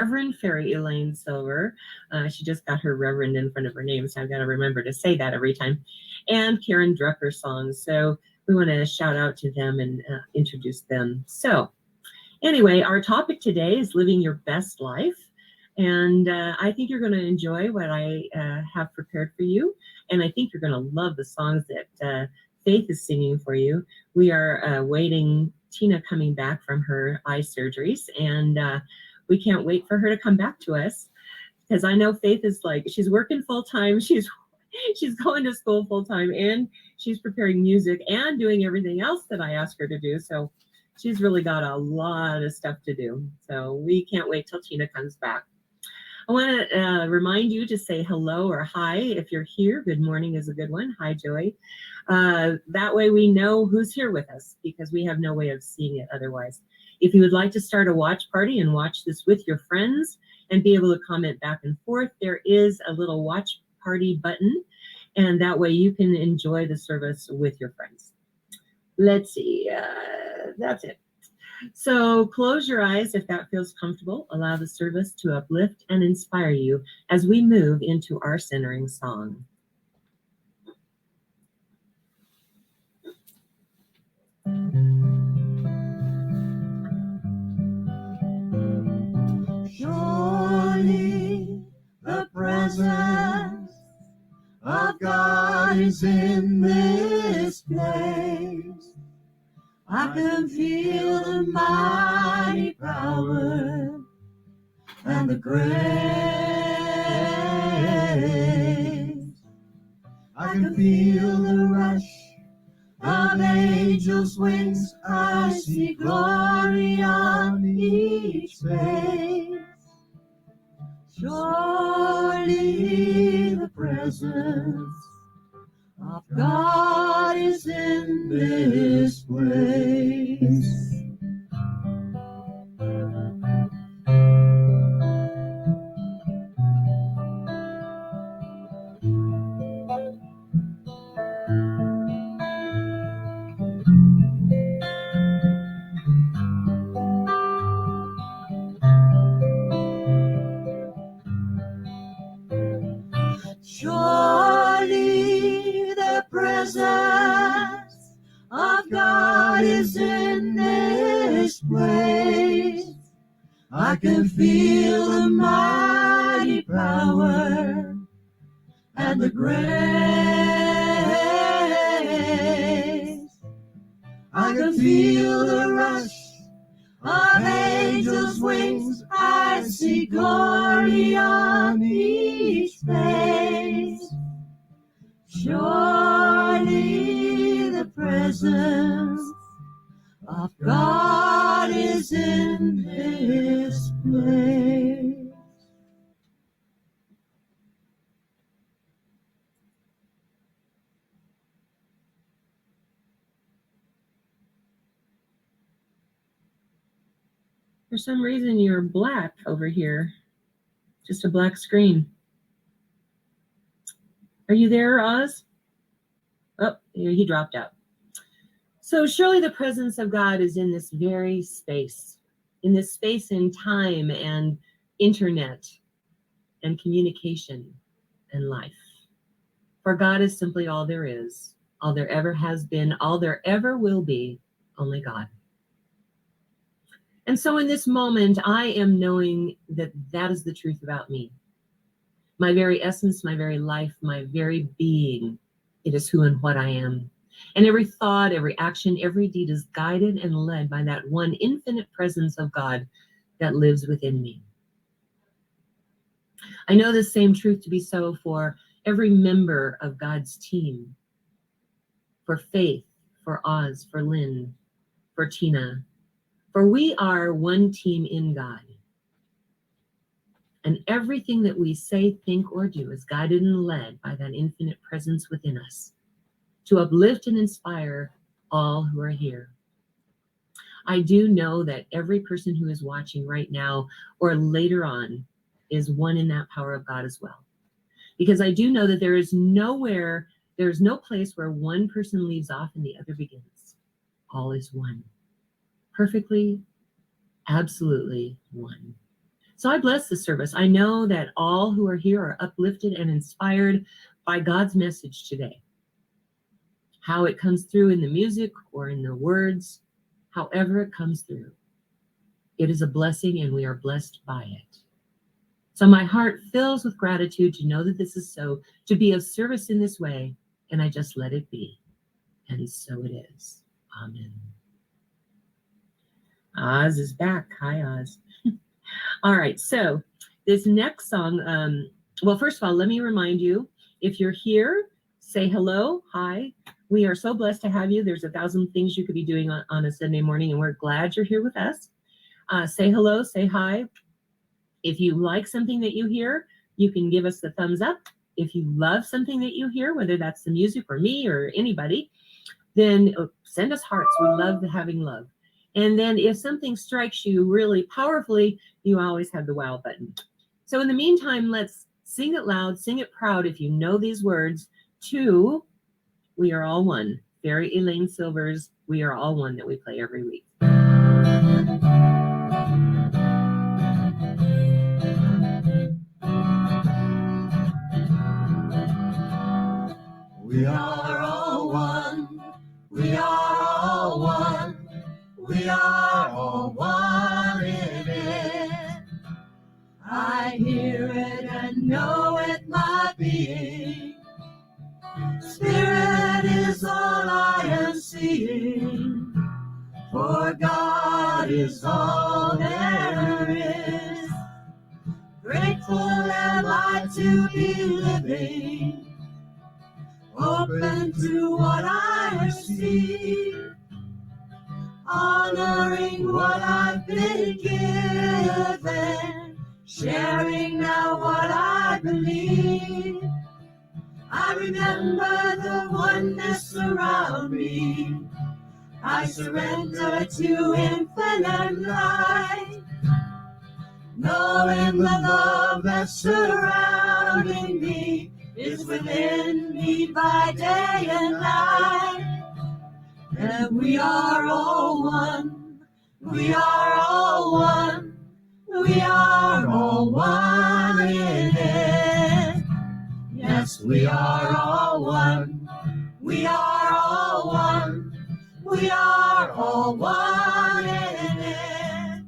Reverend Fairy Elaine Silver. She just got her Reverend in front of her name, so I've got to remember to say that every time. And Karen Drucker Songs. So we want to shout out to them and introduce them. So anyway, our topic today is living your best life. And I think you're going to enjoy what I have prepared for you. And I think you're going to love the songs that Faith is singing for you. We are waiting Tina coming back from her eye surgeries. And we can't wait for her to come back to us. Because I know Faith is like, she's working full time. She's going to school full time. And she's preparing music and doing everything else that I asked her to do. So she's really got a lot of stuff to do. So we can't wait till Tina comes back. I want to remind you to say hello or hi if you're here. Good morning is a good one. Hi, Joy. That way we know who's here with us because we have no way of seeing it otherwise. If you would like to start a watch party and watch this with your friends and be able to comment back and forth, there is a little watch party button, and that way you can enjoy the service with your friends. Let's see. That's it. So close your eyes if that feels comfortable. Allow the service to uplift and inspire you as we move into our centering song. Surely the presence of God is in this place. I can feel the mighty power and the grace. I can feel the rush of angels' wings. I see glory on each face. Surely the presence of God is in this place. Surely the presence of God is in this place. I can feel the mighty power and the grace. I can feel the rush of angels' wings. I see glory on each face. Surely the presence of God is in this place. For some reason, you're black over here. Just a black screen. Are you there, Oz? Oh, he dropped out. So surely the presence of God is in this very space, in this space and time and internet and communication and life. For God is simply all there is, all there ever has been, all there ever will be, only God. And so in this moment, I am knowing that that is the truth about me. My very essence, my very life, my very being, it is who and what I am. And every thought, every action, every deed is guided and led by that one infinite presence of God that lives within me. I know the same truth to be so for every member of God's team, for Faith, for Oz, for Lynn, for Tina, for we are one team in God. And everything that we say, think, or do is guided and led by that infinite presence within us to uplift and inspire all who are here. I do know that every person who is watching right now or later on is one in that power of God as well. Because I do know that there is no place where one person leaves off and the other begins. All is one. Perfectly, absolutely one. So I bless the service. I know that all who are here are uplifted and inspired by God's message today. How it comes through in the music or in the words, however it comes through, it is a blessing and we are blessed by it. So my heart fills with gratitude to know that this is so, to be of service in this way, and I just let it be. And so it is. Amen. Oz is back. Hi, Oz. All right, so this next song, well, first of all, let me remind you, if you're here, say hello, hi. We are so blessed to have you. There's 1,000 things you could be doing on a Sunday morning, and we're glad you're here with us. Say hello, say hi. If you like something that you hear, you can give us the thumbs up. If you love something that you hear, whether that's the music or me or anybody, then send us hearts. We love having love. And then if something strikes you really powerfully, you always have the wow button. So in the meantime, let's sing it loud, sing it proud if you know these words to We Are All One. Barry Elaine Silver's We Are All One that we play every week. We are all one. We are all one. We are all one in it. I hear it and know it, my being. Spirit is all I am seeing. For God is all there is. Grateful am I to be living. Open to what I receive, honoring what I've been given, sharing now what I believe. I remember the oneness around me. I surrender to infinite light, knowing the love that's surrounding me is within me by day and night. And we are all one. We are all one. We are all one in it. Yes, we are all one. We are all one. We are all one in it.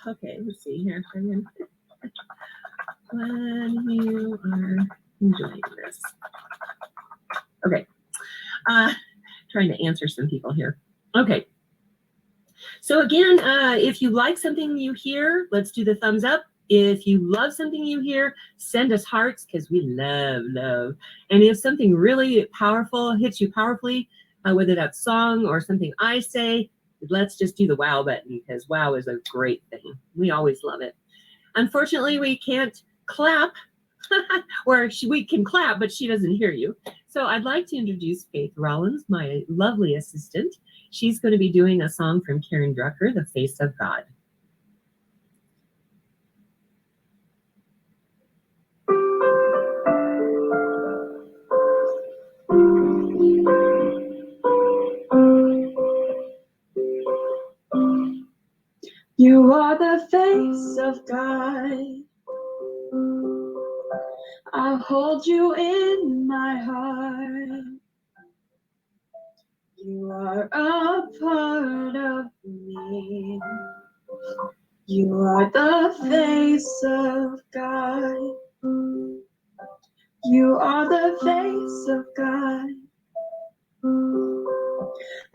Okay, let's see here. When you are enjoying this. Okay. Trying to answer some people here. Okay. So again, if you like something you hear, let's do the thumbs up. If you love something you hear, send us hearts because we love. And if something really powerful hits you powerfully, whether that's song or something I say, let's just do the wow button because wow is a great thing. We always love it. Unfortunately, we can't clap, or we can clap, but she doesn't hear you. So I'd like to introduce Faith Rollins, my lovely assistant. She's going to be doing a song from Karen Drucker, The Face of God. You are the face of God. I'll hold you in my heart. You are a part of me. You are the face of God. You are the face of God.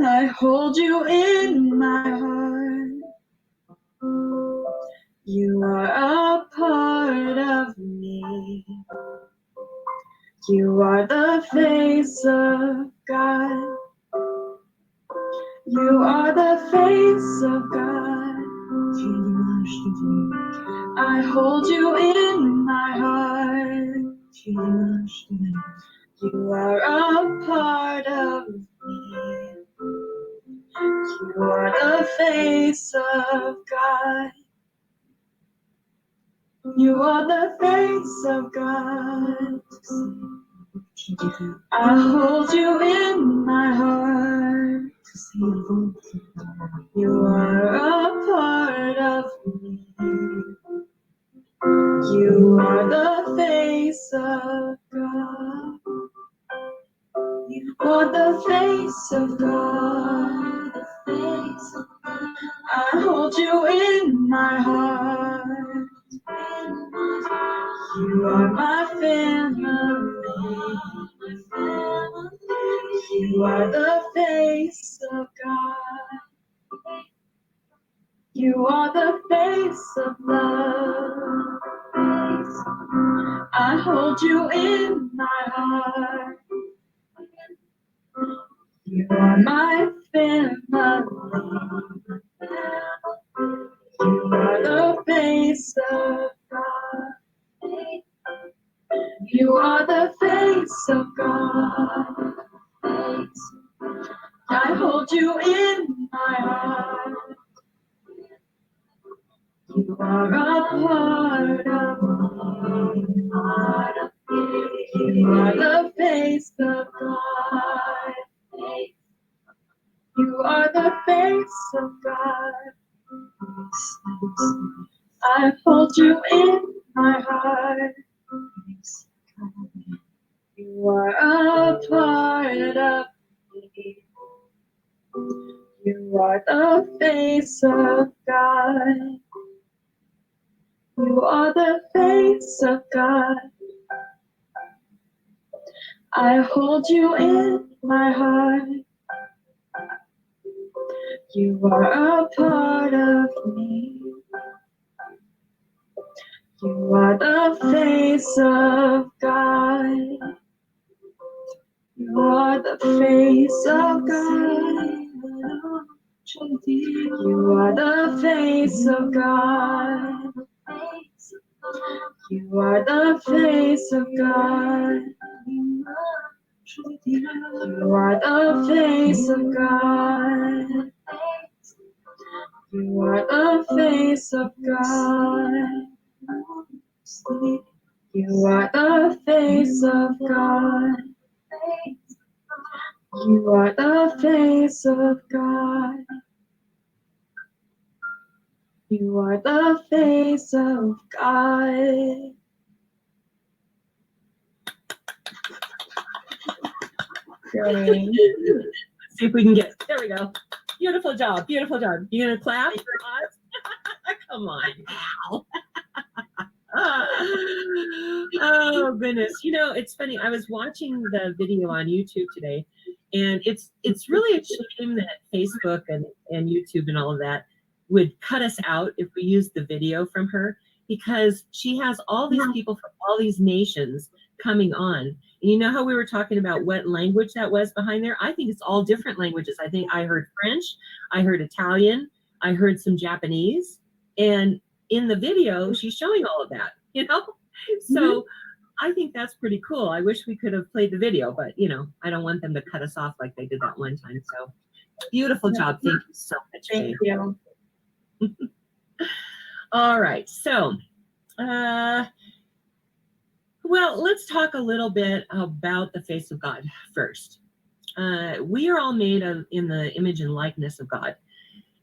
I hold you in my heart. You are a part of me. You are the face of God. You are the face of God. I hold you in my heart. You are a part of me. You are the face of God. You are the face of God. I hold you in my heart. You are a part of me. You are the face of God. You are the face of God. I hold you in my heart. You are my family. You are the face of God. You are the face of love. I hold you in my heart. You are my family. You are the face of God. You are the face of God. I hold you in my heart. You are a part of me. You are the face of God. You are the face of God. I hold you in my heart. You are a part of me. You are the face of God. You are the face of God. I hold you in my heart. You are a part of me. You are the face of God. You are the face of God. You are the face of God. You are the face of God. You are the face of God. You are the face of God. You are the face of God. You are the face of God. You are the face of God. Great. Let's see if we can get. There we go. Beautiful job. Beautiful job. You gonna clap for us? Come on now. Oh goodness. You know, it's funny. I was watching the video on YouTube today, and it's really a shame that Facebook and YouTube and all of that would cut us out if we use the video from her, because she has all these people from all these nations coming on. And you know how we were talking about what language that was behind there? I think it's all different languages. I think I heard French, I heard Italian, I heard some Japanese, and in the video, she's showing all of that, you know? So I think that's pretty cool. I wish we could have played the video, but you know, I don't want them to cut us off like they did that one time. So beautiful job. Thank you so much. Thank Faye. you. All right. So, well, let's talk a little bit about the face of God first. We are all made in the image and likeness of God.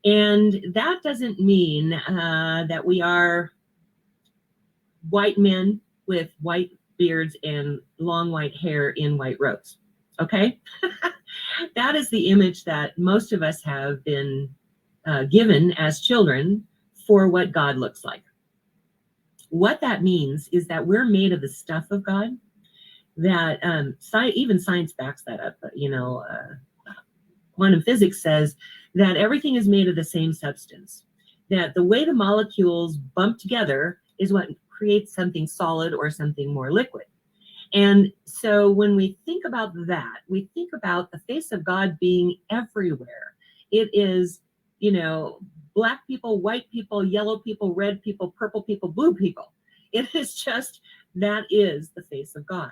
And that doesn't mean that we are white men with white beards and long white hair in white robes. Okay? That is the image that most of us have been given as children for what God looks like. What that means is that we're made of the stuff of God, that even science backs that up. You know, quantum physics says that everything is made of the same substance, that the way the molecules bump together is what creates something solid or something more liquid. And so when we think about that, we think about the face of God being everywhere. It is, you know, black people, white people, yellow people, red people, purple people, blue people. It is just, that is the face of God.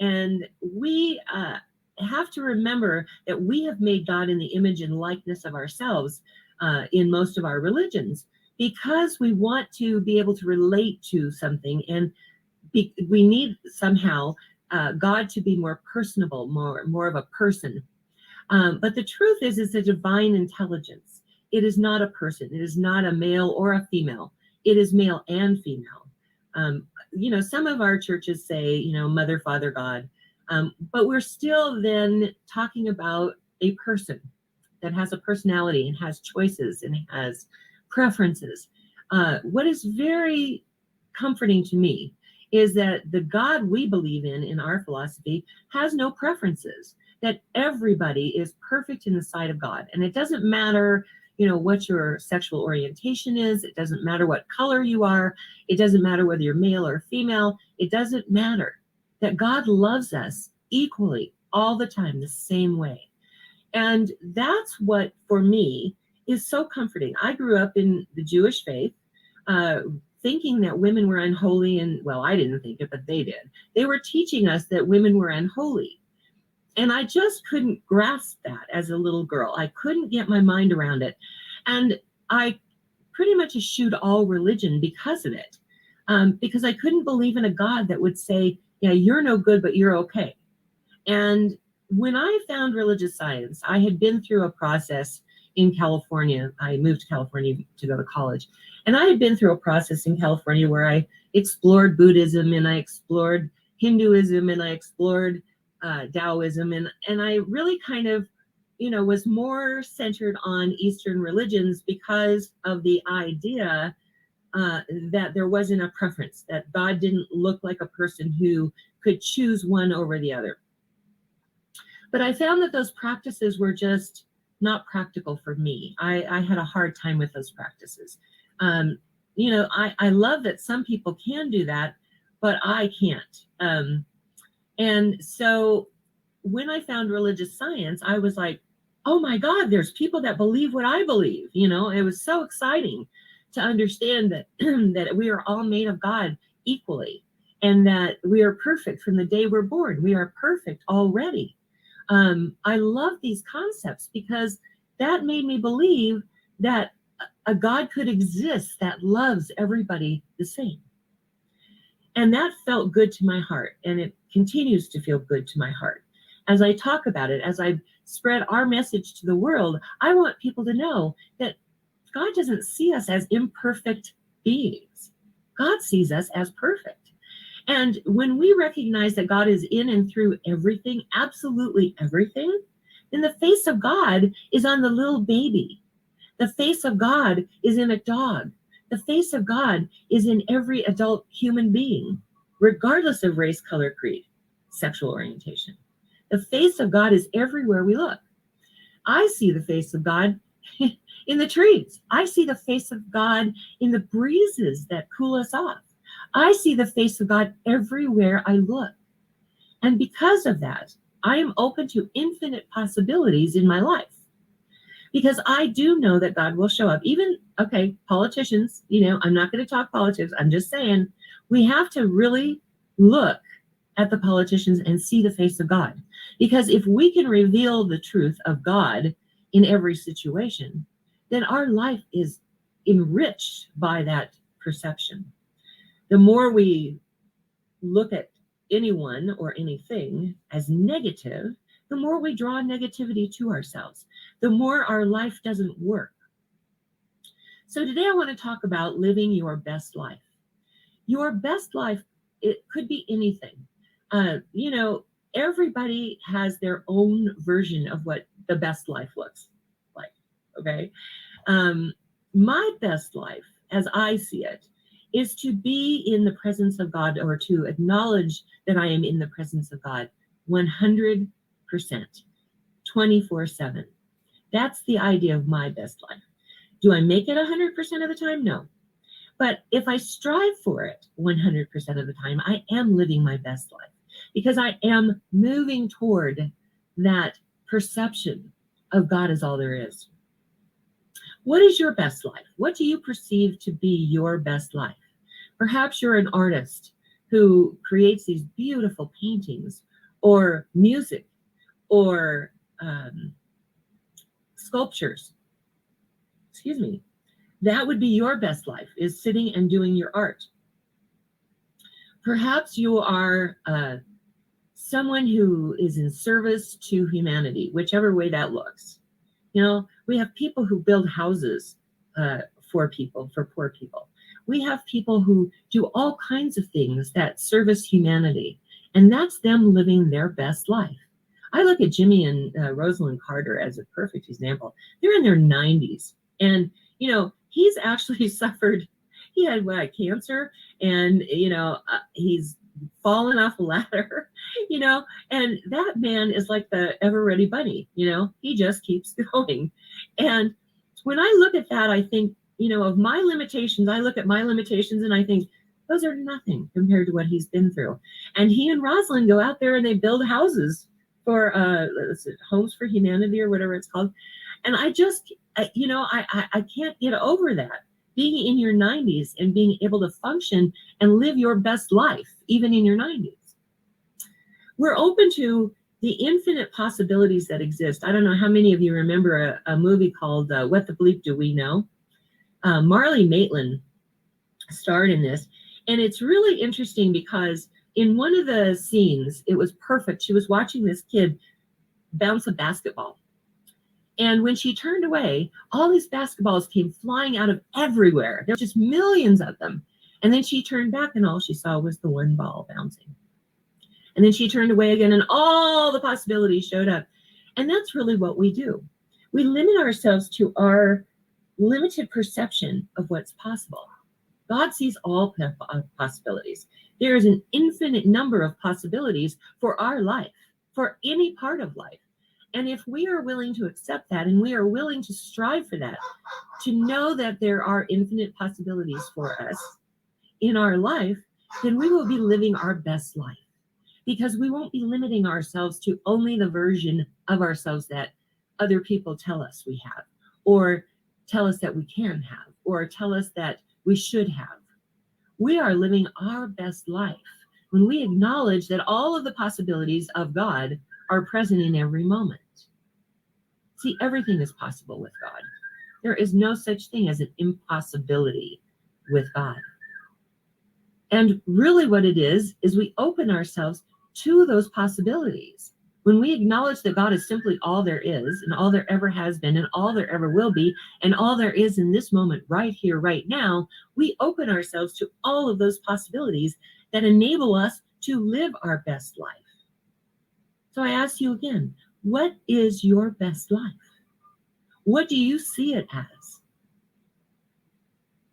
And we have to remember that we have made God in the image and likeness of ourselves in most of our religions, because we want to be able to relate to something, and we need somehow God to be more personable, more of a person. But the truth is, it's a divine intelligence. It is not a person. It is not a male or a female. It is male and female. Some of our churches say, Mother, Father, God, but we're still then talking about a person that has a personality and has choices and has preferences. What is very comforting to me is that the God we believe in our philosophy has no preferences, that everybody is perfect in the sight of God. And it doesn't matter, what your sexual orientation is. It doesn't matter what color you are. It doesn't matter whether you're male or female. It doesn't matter, that God loves us equally all the time, the same way. And that's what, for me, is so comforting. I grew up in the Jewish faith, thinking that women were unholy. And, well, I didn't think it, but they did. They were teaching us that women were unholy. And I just couldn't grasp that as a little girl. I couldn't get my mind around it. And I pretty much eschewed all religion because of it, because I couldn't believe in a God that would say, yeah, you're no good, but you're okay. And when I found religious science, I had been through a process in California. I moved to California to go to college. And I had been through a process in California where I explored Buddhism and I explored Hinduism and I explored Taoism. And I really kind of, was more centered on Eastern religions because of the idea that there wasn't a preference, that God didn't look like a person who could choose one over the other. But I found that those practices were just not practical for me. I had a hard time with those practices. I love that some people can do that, but I can't. And so when I found religious science, I was like, oh my God, there's people that believe what I believe. It was so exciting to understand that, that we are all made of God equally and that we are perfect from the day we're born. We are perfect already. I love these concepts because that made me believe that a God could exist that loves everybody the same. And that felt good to my heart, and it continues to feel good to my heart. As I talk about it, as I spread our message to the world, I want people to know that God doesn't see us as imperfect beings. God sees us as perfect. And when we recognize that God is in and through everything, absolutely everything, then the face of God is on the little baby. The face of God is in a dog. The face of God is in every adult human being, regardless of race, color, creed, sexual orientation. The face of God is everywhere we look. I see the face of God in the trees. I see the face of God in the breezes that cool us off. I see the face of God everywhere I look. And because of that, I am open to infinite possibilities in my life. Because I do know that God will show up. Even, politicians, I'm not going to talk politics. I'm just saying we have to really look at the politicians and see the face of God. Because if we can reveal the truth of God in every situation, then our life is enriched by that perception. The more we look at anyone or anything as negative, the more we draw negativity to ourselves, the more our life doesn't work. So today I want to talk about living your best life. Your best life, it could be anything. Everybody has their own version of what the best life looks like, okay? My best life, as I see it, is to be in the presence of God, or to acknowledge that I am in the presence of God 100%, 24/7. That's the idea of my best life. Do I make it 100% of the time? No. But if I strive for it 100% of the time, I am living my best life because I am moving toward that perception of God as all there is. What is your best life? What do you perceive to be your best life? Perhaps you're an artist who creates these beautiful paintings or music or sculptures. That would be your best life, is sitting and doing your art. Perhaps you are someone who is in service to humanity, whichever way that looks. We have people who build houses for people, for poor people. We have people who do all kinds of things that service humanity, and that's them living their best life. I look at Jimmy and Rosalind Carter as a perfect example. They're in their 90s, and he's actually suffered. He had cancer, and he's fallen off a ladder, and that man is like the ever ready bunny. He just keeps going. And when I look at that, I think, of my limitations. I look at my limitations and I think those are nothing compared to what he's been through. And he and Rosalind go out there and they build houses for Homes for Humanity or whatever it's called. And I just, I can't get over that. Being in your 90s and being able to function and live your best life, even in your 90s. We're open to the infinite possibilities that exist. I don't know how many of you remember a movie called What the Bleep Do We Know? Marlee Matlin starred in this. And it's really interesting because in one of the scenes, it was perfect. She was watching this kid bounce a basketball. And when she turned away, all these basketballs came flying out of everywhere. There were just millions of them. And then she turned back and all she saw was the one ball bouncing. And then she turned away again and all the possibilities showed up. And that's really what we do. We limit ourselves to our limited perception of what's possible. God sees all possibilities. There is an infinite number of possibilities for our life, for any part of life. And if we are willing to accept that and we are willing to strive for that, to know that there are infinite possibilities for us in our life, then we will be living our best life because we won't be limiting ourselves to only the version of ourselves that other people tell us we have, or tell us that we can have, or tell us that we should have. We are living our best life when we acknowledge that all of the possibilities of God are present in every moment. See, everything is possible with God. There is no such thing as an impossibility with God. And really what it is we open ourselves to those possibilities. When we acknowledge that God is simply all there is, and all there ever has been, and all there ever will be, and all there is in this moment, right here, right now, we open ourselves to all of those possibilities that enable us to live our best life. So I ask you again, what is your best life? What do you see it as?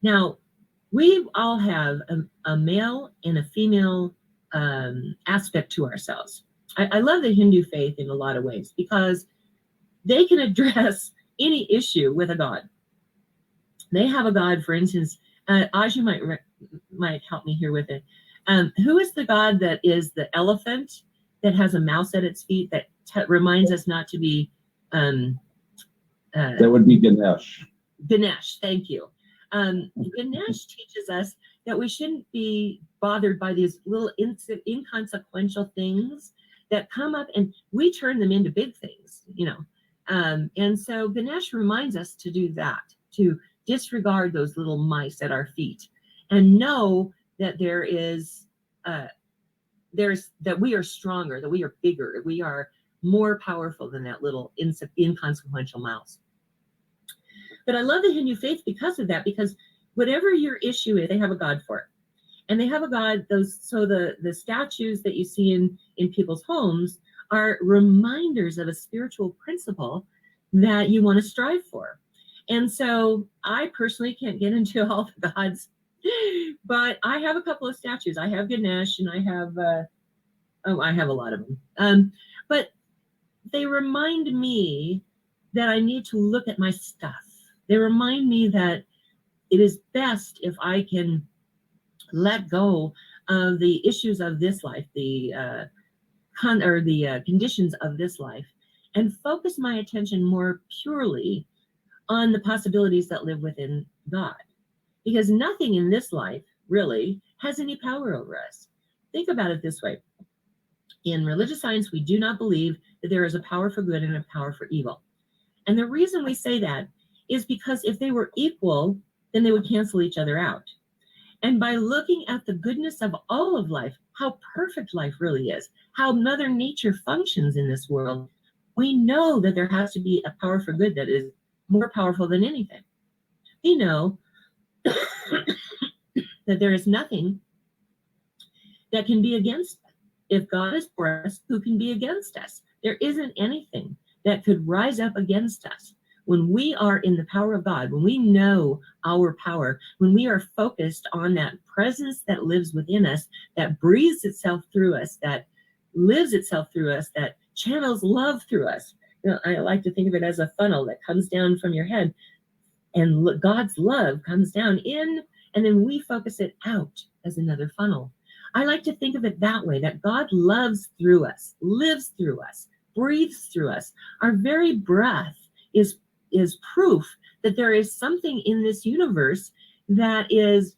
Now, we all have a male and a female aspect to ourselves. I love the Hindu faith in a lot of ways because they can address any issue with a god. They have a god, for instance, Aju might help me here with it. Who is the god that is the elephant that has a mouse at its feet that reminds us not to be... that would be Ganesh. Ganesh, thank you. Ganesh teaches us that we shouldn't be bothered by these little inconsequential things that come up and we turn them into big things, and so Ganesh reminds us to do that, to disregard those little mice at our feet and know that that we are stronger, that we are bigger, we are more powerful than that little inconsequential mouse. But I love the Hindu faith because of that, because whatever your issue is, they have a god for it. And they have a god, the statues that you see in people's homes are reminders of a spiritual principle that you want to strive for. And so I personally can't get into all the gods, but I have a couple of statues. I have Ganesh and I have a lot of them. But they remind me that I need to look at my stuff. They remind me that it is best if I can let go of the issues of this life, the conditions of this life, and focus my attention more purely on the possibilities that live within God. Because nothing in this life really has any power over us. Think about it this way. In religious science, we do not believe that there is a power for good and a power for evil. And the reason we say that is because if they were equal, then they would cancel each other out. And by looking at the goodness of all of life, how perfect life really is, how Mother Nature functions in this world, we know that there has to be a power for good that is more powerful than anything. We know that there is nothing that can be against us. If God is for us, who can be against us? There isn't anything that could rise up against us. When we are in the power of God, when we know our power, when we are focused on that presence that lives within us, that breathes itself through us, that lives itself through us, that channels love through us. You know, I like to think of it as a funnel that comes down from your head, and God's love comes down in, and then we focus it out as another funnel. I like to think of it that way, that God loves through us, lives through us, breathes through us. Our very breath is proof that there is something in this universe that is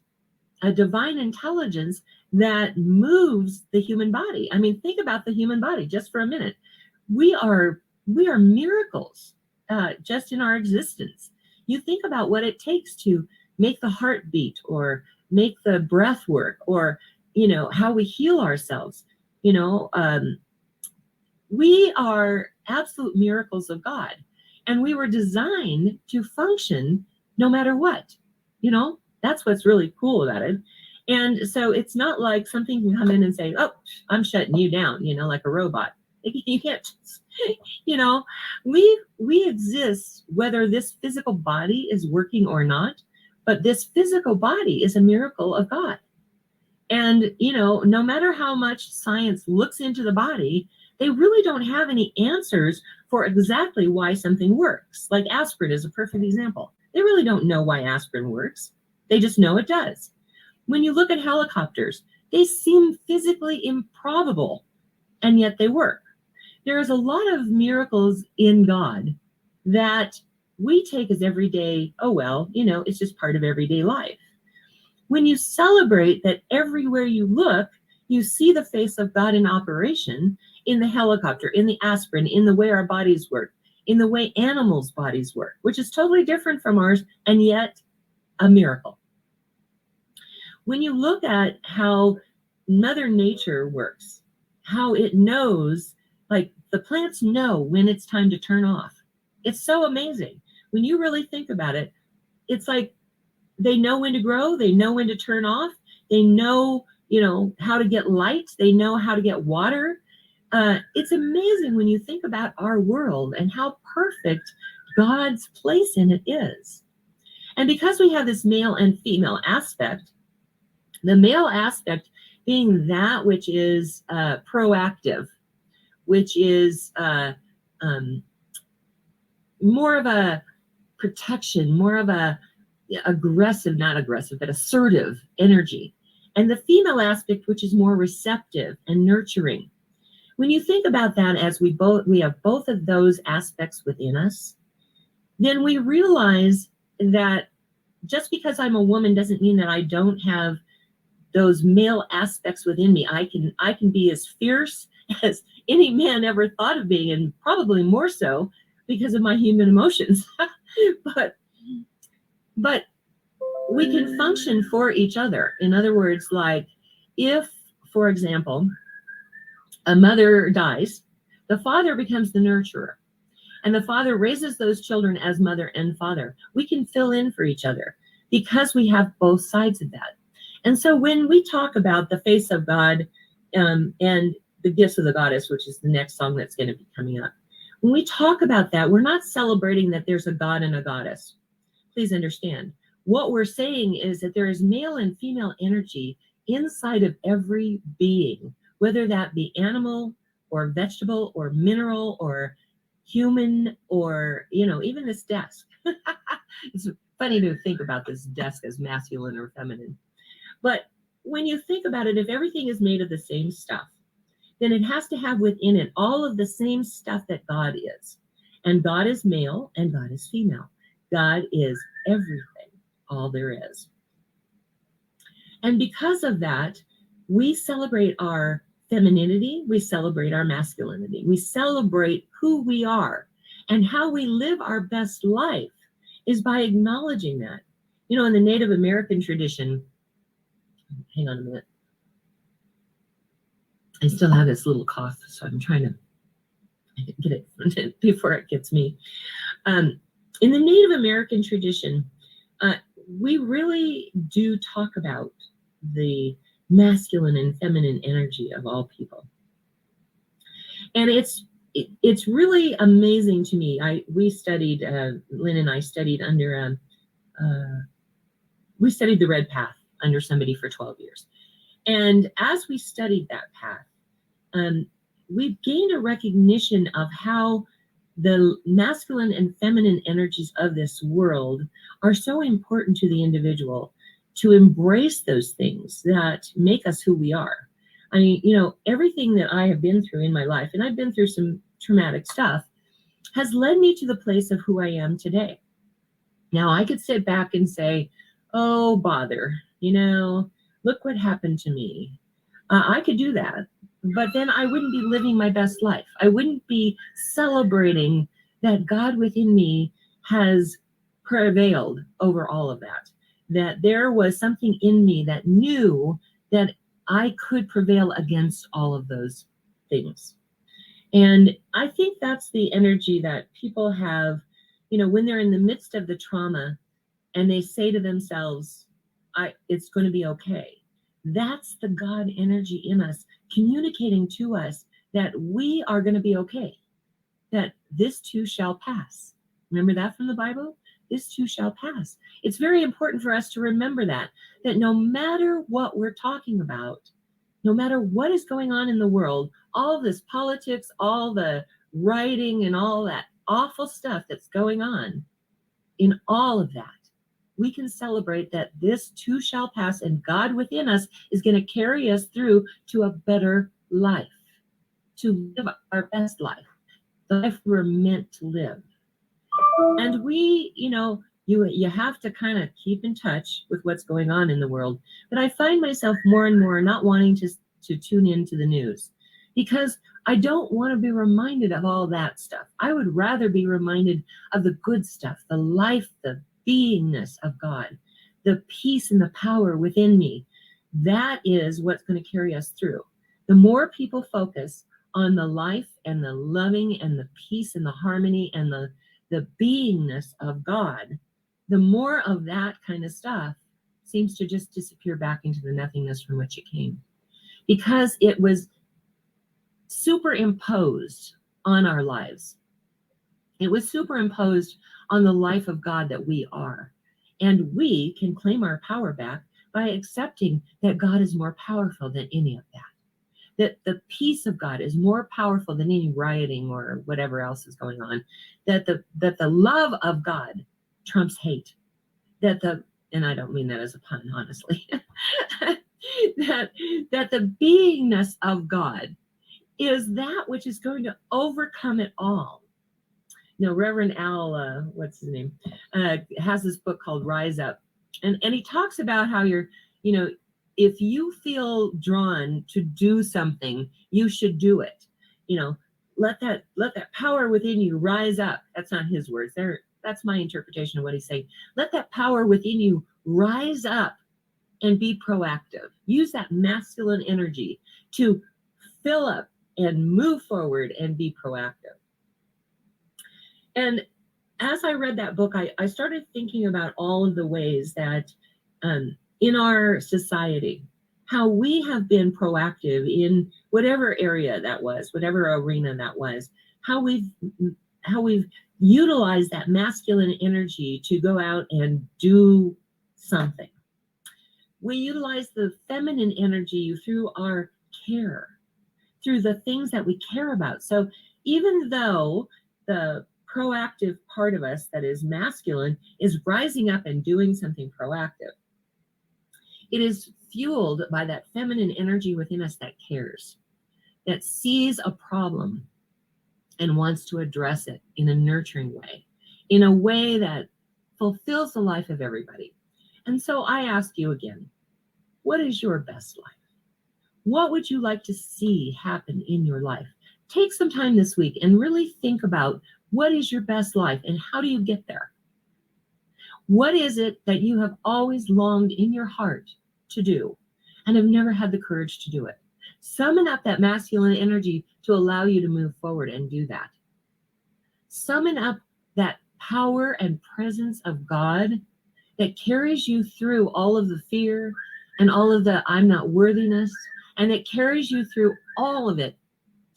a divine intelligence that moves the human body. I mean, think about the human body just for a minute. We are miracles just in our existence. You think about what it takes to make the heart beat, or make the breath work, or how we heal ourselves. We are absolute miracles of God, and we were designed to function no matter what. That's what's really cool about it. And so it's not like something can come in and say, oh, I'm shutting you down, like a robot. You can't, we exist whether this physical body is working or not, but this physical body is a miracle of God. And, no matter how much science looks into the body, they really don't have any answers for exactly why something works. Like aspirin is a perfect example. They really don't know why aspirin works. They just know it does. When you look at helicopters, they seem physically improbable, and yet they work. There's a lot of miracles in God that we take as everyday, oh, well, it's just part of everyday life. When you celebrate that everywhere you look, you see the face of God in operation, in the helicopter, in the aspirin, in the way our bodies work, in the way animals' bodies work, which is totally different from ours, and yet a miracle. When you look at how Mother Nature works, how it knows, like the plants know when it's time to turn off. It's so amazing. When you really think about it, it's like they know when to grow, they know when to turn off, they know, how to get light, they know how to get water. It's amazing when you think about our world and how perfect God's place in it is. And because we have this male and female aspect, the male aspect being that which is proactive, which is more of a protection, more of a not aggressive, but assertive energy. And the female aspect, which is more receptive and nurturing. When you think about that, as we have both of those aspects within us, then we realize that just because I'm a woman doesn't mean that I don't have those male aspects within me. I can be as fierce as any man ever thought of being, and probably more so because of my human emotions. but we can function for each other. In other words, like if, for example, a mother dies, the father becomes the nurturer, and the father raises those children as mother and father. We can fill in for each other because we have both sides of that. And so when we talk about the face of God and the gifts of the goddess, which is the next song that's going to be coming up, when we talk about that, we're not celebrating that there's a god and a goddess. Please understand. What we're saying is that there is male and female energy inside of every being, whether that be animal or vegetable or mineral or human or, even this desk. It's funny to think about this desk as masculine or feminine. But when you think about it, if everything is made of the same stuff, then it has to have within it all of the same stuff that God is. And God is male and God is female. God is everything, all there is. And because of that, we celebrate our femininity, we celebrate our masculinity, we celebrate who we are, and how we live our best life is by acknowledging that. In the Native American tradition, Hang on a minute. I still have this little cough, so I'm trying to get it before it gets me. In the Native American tradition, we really do talk about the masculine and feminine energy of all people. And it's really amazing to me. We studied, Lynn and I studied under, we studied the Red Path under somebody for 12 years. And as we studied that path, we gained a recognition of how the masculine and feminine energies of this world are so important to the individual to embrace those things that make us who we are. I mean, you know, everything that I have been through in my life, and I've been through some traumatic stuff, has led me to the place of who I am today. Now, I could sit back and say, oh, bother, you know, look what happened to me. I could do that, but then I wouldn't be living my best life. I wouldn't be celebrating that God within me has prevailed over all of that, that there was something in me that knew that I could prevail against all of those things. And I think that's the energy that people have, you know, when they're in the midst of the trauma and they say to themselves, it's going to be okay. That's the God energy in us communicating to us that we are going to be okay, that this too shall pass. Remember that from the Bible? This too shall pass. It's very important for us to remember that no matter what we're talking about, no matter what is going on in the world, all this politics, all the writing and all that awful stuff that's going on, in all of that, we can celebrate that this too shall pass, and God within us is going to carry us through to a better life, to live our best life, the life we're meant to live. And we, you know, you have to kind of keep in touch with what's going on in the world. But I find myself more and more not wanting to tune into the news, because I don't want to be reminded of all that stuff. I would rather be reminded of the good stuff, the life, the beingness of God, the peace and the power within me. That is what's going to carry us through. The more people focus on the life and the loving and the peace and the harmony and the beingness of God, the more of that kind of stuff seems to just disappear back into the nothingness from which it came, because it was superimposed on our lives. It was superimposed on the life of God that we are. And we can claim our power back by accepting that God is more powerful than any of that. That the peace of God is more powerful than any rioting or whatever else is going on. That the love of God trumps hate. And I don't mean that as a pun, honestly. that the beingness of God is that which is going to overcome it all. You know, Reverend Al, what's his name, has this book called Rise Up. And he talks about how you're, you know, if you feel drawn to do something, you should do it. You know, let that power within you rise up. That's not his words. That's my interpretation of what he's saying. Let that power within you rise up and be proactive. Use that masculine energy to fill up and move forward and be proactive. And as I read that book, I started thinking about all of the ways that in our society, how we have been proactive in whatever area that was, whatever arena that was, how we've utilized that masculine energy to go out and do something. We utilize the feminine energy through our care, through the things that we care about. So even though the proactive part of us that is masculine is rising up and doing something proactive, it is fueled by that feminine energy within us that cares, that sees a problem and wants to address it in a nurturing way, in a way that fulfills the life of everybody. And so I ask you again, what is your best life? What would you like to see happen in your life? Take some time this week and really think about what is your best life and how do you get there? What is it that you have always longed in your heart to do? and have never had the courage to do it. Summon up that masculine energy to allow you to move forward and do that. Summon up that power and presence of God that carries you through all of the fear and all of the I'm not worthiness, and that carries you through all of it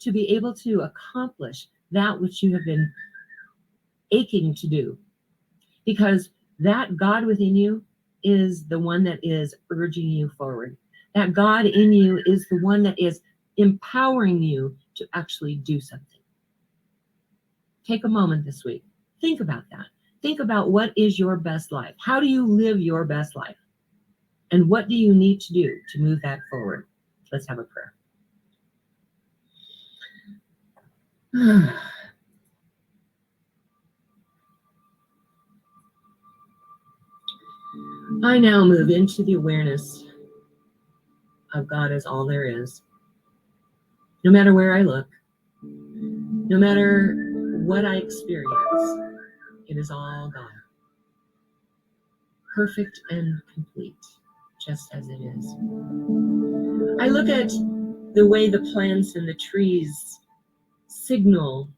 to be able to accomplish that which you have been aching to do. Because that God within you is the one that is urging you forward. That God in you is the one that is empowering you to actually do something. Take a moment this week. Think about that. Think about what is your best life. How do you live your best life? And what do you need to do to move that forward? Let's have a prayer. I now move into the awareness of God as all there is. No matter where I look, no matter what I experience, it is all God. Perfect and complete, just as it is. I look at the way the plants and the trees signal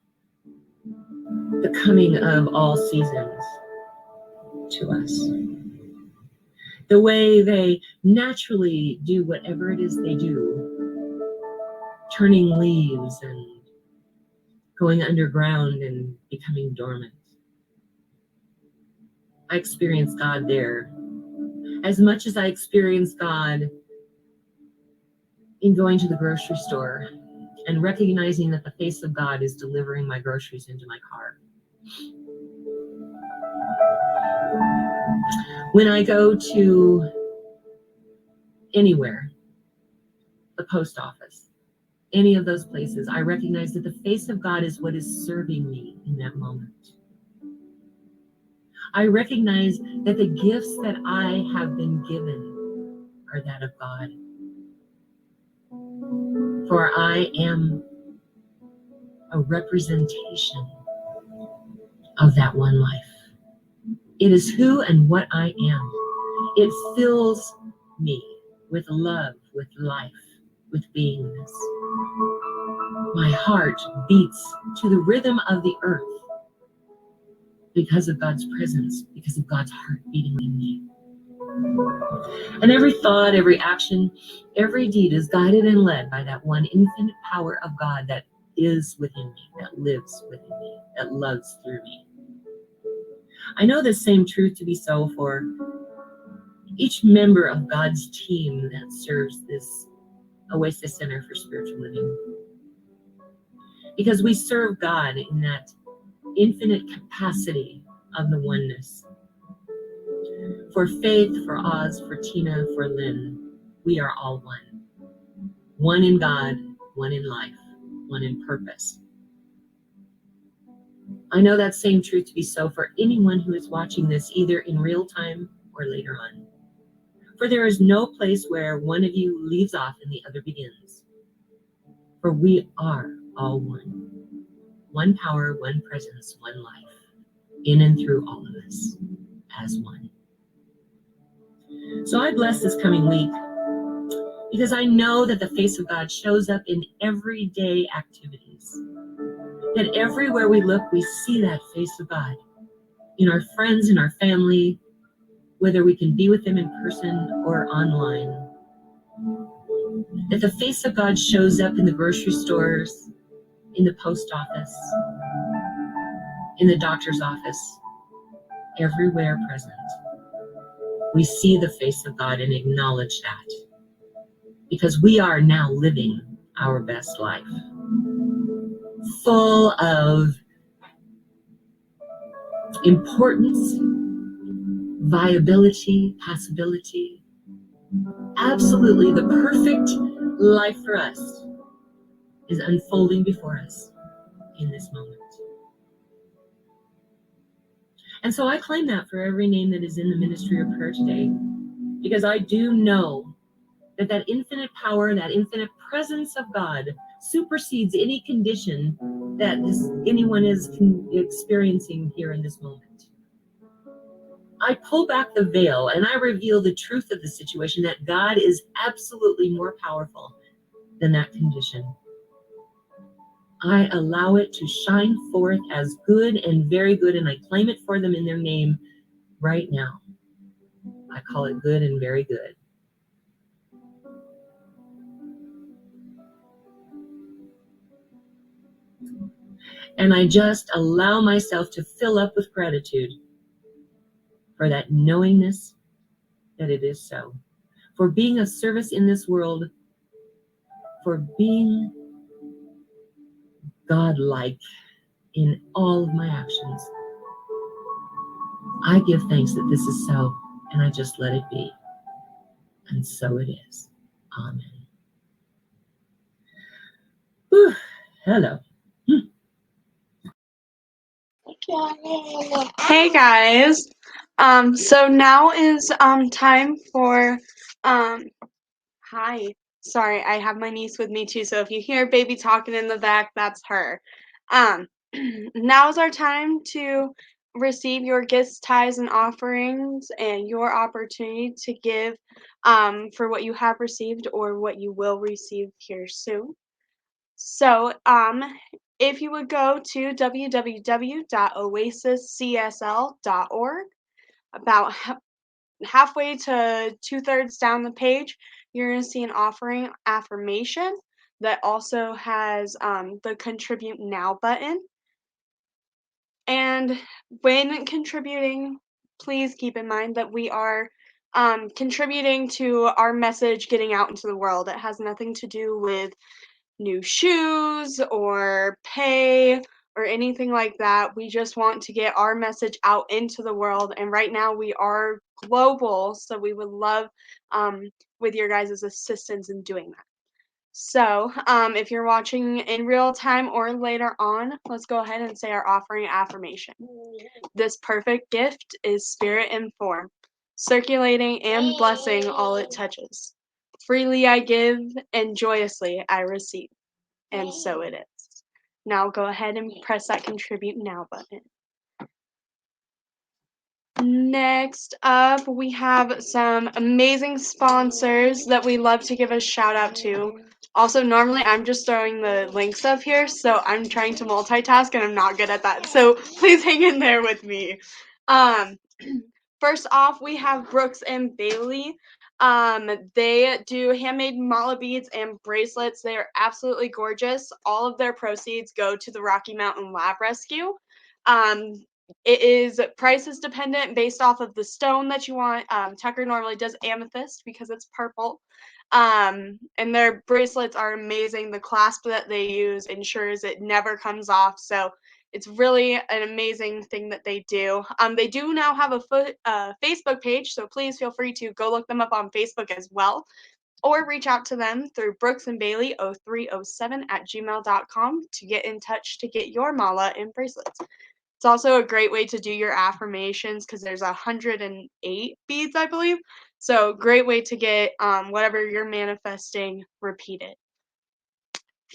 the coming of all seasons to us. The way they naturally do whatever it is they do, turning leaves and going underground and becoming dormant. I experience God there as much as I experience God in going to the grocery store and recognizing that the face of God is delivering my groceries into my car. When I go to anywhere, the post office, any of those places, I recognize that the face of God is what is serving me in that moment. I recognize that the gifts that I have been given are that of God. For I am a representation of that one life. It is who and what I am. It fills me with love, with life, with beingness. My heart beats to the rhythm of the earth because of God's presence, because of God's heart beating in me. And every thought, every action, every deed is guided and led by that one infinite power of God that is within me, that lives within me, that loves through me. I know this same truth to be so for each member of God's team that serves this Oasis Center for Spiritual Living. Because we serve God in that infinite capacity of the oneness. For Faith, for Oz, for Tina, for Lynn, we are all one. One in God, one in life, one in purpose. I know that same truth to be so for anyone who is watching this either in real time or later on. For there is no place where one of you leaves off and the other begins. For we are all one. One power, one presence, one life, in and through all of us as one. So I bless this coming week because I know that the face of God shows up in everyday activities. That everywhere we look, we see that face of God in our friends, in our family, whether we can be with them in person or online. That the face of God shows up in the grocery stores, in the post office, in the doctor's office, everywhere present. We see the face of God and acknowledge that because we are now living our best life, full of importance, viability, possibility. Absolutely, the perfect life for us is unfolding before us in this moment. And so I claim that for every name that is in the ministry of prayer today, because I do know that that infinite power, that infinite presence of God supersedes any condition that anyone is experiencing here in this moment. I pull back the veil and I reveal the truth of the situation, that God is absolutely more powerful than that condition. I allow it to shine forth as good and very good, and I claim it for them in their name right now. I call it good and very good. And I just allow myself to fill up with gratitude for that knowingness that it is so, for being of service in this world, for being God-like in all of my actions. I give thanks that this is so, and I just let it be. And so it is. Amen. Whew. Hello. Hey guys. So now is time for hi. Sorry, I have my niece with me too, so if you hear baby talking in the back, that's her. Um now is our time to receive your gifts, tithes, and offerings, and your opportunity to give for what you have received or what you will receive here soon. So, if you would go to www.oasiscsl.org, about halfway to 2/3 down the page, you're going to see an offering affirmation that also has the Contribute Now button. And when contributing, please keep in mind that we are contributing to our message getting out into the world. It has nothing to do with new shoes or pay or anything like that. We just want to get our message out into the world. And right now we are global, so we would love with your guys' assistance in doing that. So, if you're watching in real time or later on, let's go ahead and say our offering affirmation. This perfect gift is spirit and form, circulating and blessing all it touches. Freely I give, and joyously I receive. And so it is. Now go ahead and press that Contribute Now button. Next up, we have some amazing sponsors that we love to give a shout out to. Also, normally I'm just throwing the links up here, so I'm trying to multitask and I'm not good at that. So please hang in there with me. Um, First off, we have Brooks and Bailey. They do handmade mala beads and bracelets. They are absolutely gorgeous. All of their proceeds go to the Rocky Mountain Lab Rescue. It is prices dependent based off of the stone that you want. Tucker normally does amethyst because it's purple. And their bracelets are amazing. The clasp that they use ensures it never comes off. So it's really an amazing thing that they do. They do now have a Facebook page, so please feel free to go look them up on Facebook as well, or reach out to them through Brooks and Bailey 0307@gmail.com to get in touch to get your mala and bracelets. It's also a great way to do your affirmations because there's 108 beads, I believe. So great way to get whatever you're manifesting repeated.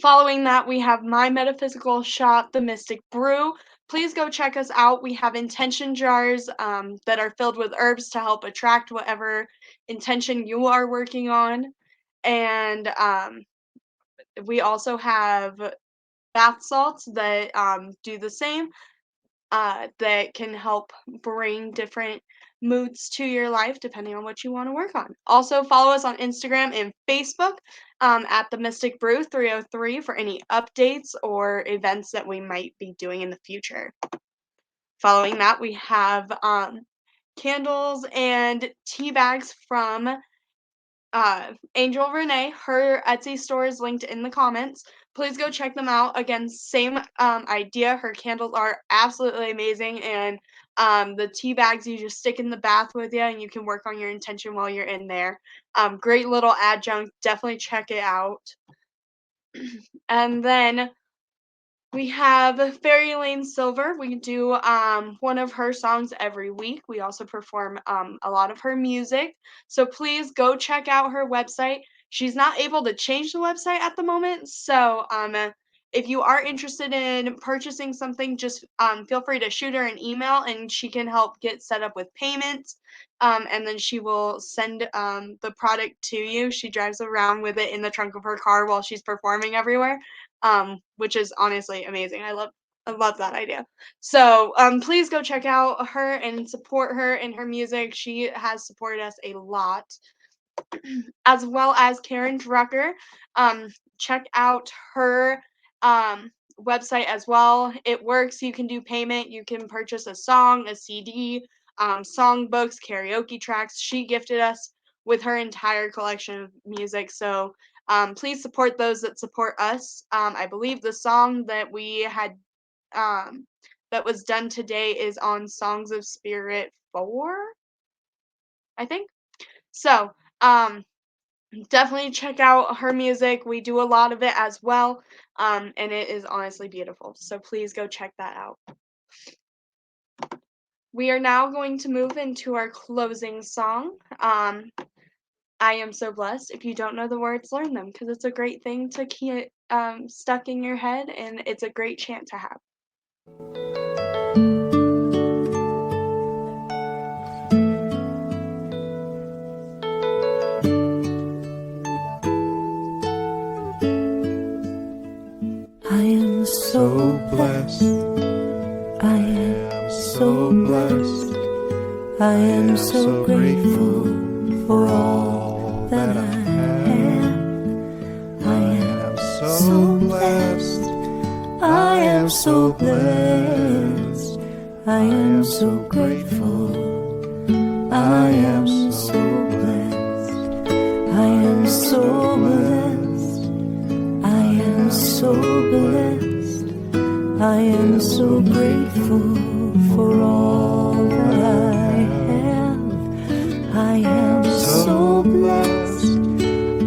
Following that, we have my metaphysical shop, The Mystic Brew. Please go check us out. We have intention jars that are filled with herbs to help attract whatever intention you are working on. And we also have bath salts that do the same, that can help bring different moods to your life depending on what you want to work on. Also, follow us on Instagram and Facebook at the Mystic Brew 303 for any updates or events that we might be doing in the future. Following that, we have candles and tea bags from Angel Renee. Her Etsy store is linked in the comments. Please go check them out. Again, same idea. Her candles are absolutely amazing, and the tea bags you just stick in the bath with you, and you can work on your intention while you're in there. Great little adjunct. Definitely check it out. And then we have Fairy Lane Silver. We do one of her songs every week. We also perform a lot of her music. So please go check out her website. She's not able to change the website at the moment. So if you are interested in purchasing something, just feel free to shoot her an email and she can help get set up with payments. And then she will send the product to you. She drives around with it in the trunk of her car while she's performing everywhere, which is honestly amazing. I love that idea. So please go check out her and support her in her music. She has supported us a lot, as well as Karen Drucker. Check out her website as well. It works. You can do payment. You can purchase a song, a CD, songbooks, karaoke tracks. She gifted us with her entire collection of music. So please support those that support us. I believe the song that we had that was done today is on Songs of Spirit 4, I think. So definitely check out her music. We do a lot of it as well, and it is honestly beautiful. So please go check that out. We are now going to move into our closing song. I am so blessed. If you don't know the words, learn them because it's a great thing to keep stuck in your head, and it's a great chant to have. I am so blessed. I am so blessed. I am so grateful for all that I have. I am so blessed. I am so blessed. I am so grateful. I am so blessed. I am so blessed. I am so blessed. I am so grateful for all that I have. I am so blessed.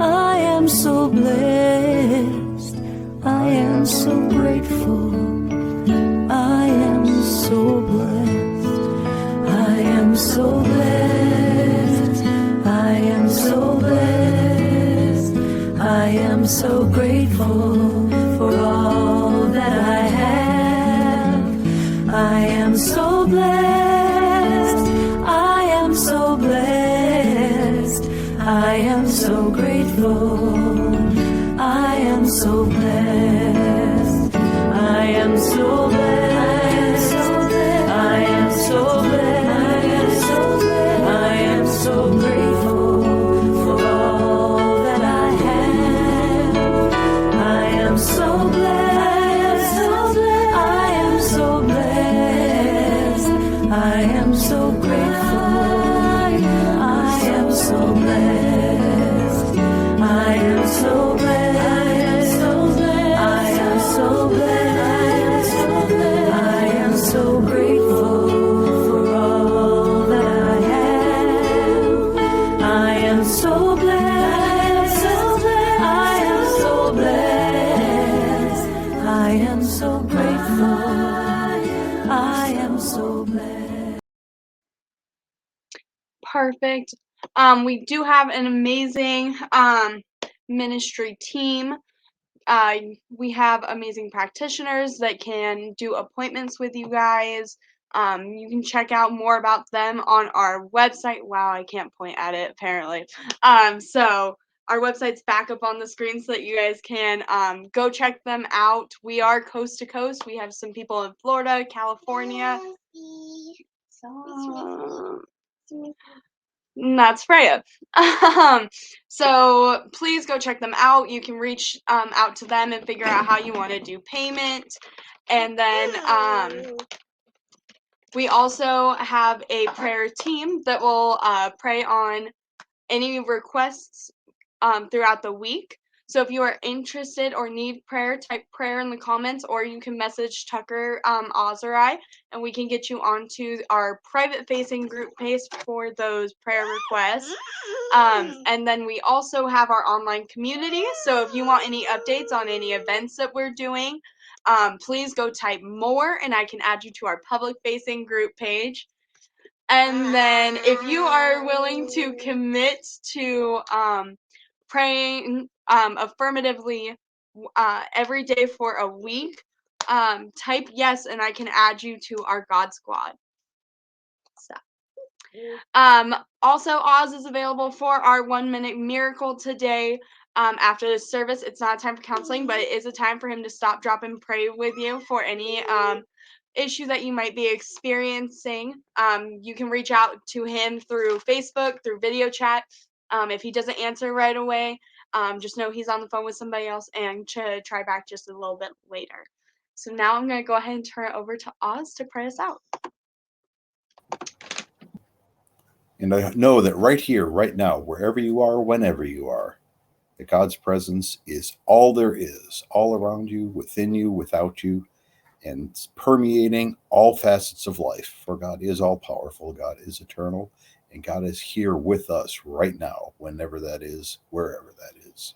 I am so blessed. I am so grateful. I am so blessed. I am so blessed. I am so blessed. I am so grateful for all that I have. I am so blessed. I am so blessed. I am so grateful. I am so blessed. I am so blessed. I am so blessed. I am so grateful for all that I have. I am so blessed. I am so blessed. I am so grateful. I am so blessed. I am so blessed. I am so blessed. I am so grateful for all that I have. I am so blessed. I am so blessed. I am so grateful. I am so blessed. Perfect. We do have an amazing ministry team. We have amazing practitioners that can do appointments with you guys. You can check out more about them on our website. Wow, I can't point at it apparently. So our website's back up on the screen so that you guys can go check them out. We are coast to coast. We have some people in Florida, California. That's Freya. So please go check them out. You can reach out to them and figure out how you want to do payment. And then we also have a prayer team that will pray on any requests throughout the week. So if you are interested or need prayer, type prayer in the comments, or you can message Tucker Ozerai, and we can get you onto our private facing group page for those prayer requests. And then we also have our online community. So if you want any updates on any events that we're doing, please go type more, and I can add you to our public facing group page. And then if you are willing to commit to praying affirmatively every day for a week, type yes and I can add you to our God Squad. So. Also, Oz is available for our 1-minute miracle today. After this service, it's not a time for counseling, but it is a time for him to stop, drop, and pray with you for any issue that you might be experiencing. You can reach out to him through Facebook, through video chat. If he doesn't answer right away, just know he's on the phone with somebody else and to try back just a little bit later. So now I'm going to go ahead and turn it over to Oz to pray us out. And I know that right here, right now, wherever you are, whenever you are, that God's presence is all there is, all around you, within you, without you, and it's permeating all facets of life. For God is all powerful, God is eternal, and God is here with us right now, whenever that is, wherever that is.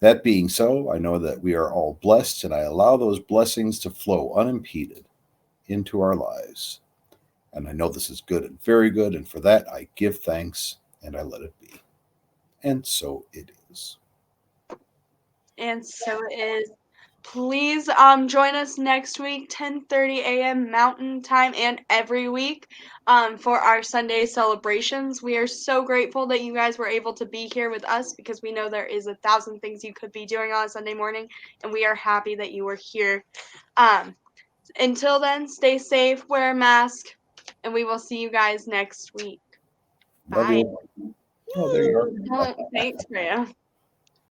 That being so, I know that we are all blessed, and I allow those blessings to flow unimpeded into our lives. And I know this is good and very good, and for that I give thanks and I let it be. And so it is. And so it is. Please join us next week, 10:30 a.m. Mountain Time, and every week for our Sunday celebrations. We are so grateful that you guys were able to be here with us because we know there is 1,000 things you could be doing on a Sunday morning, and we are happy that you were here. Until then, stay safe, wear a mask, and we will see you guys next week. Love Bye. you. Oh, there you are. Oh, thanks, Freya.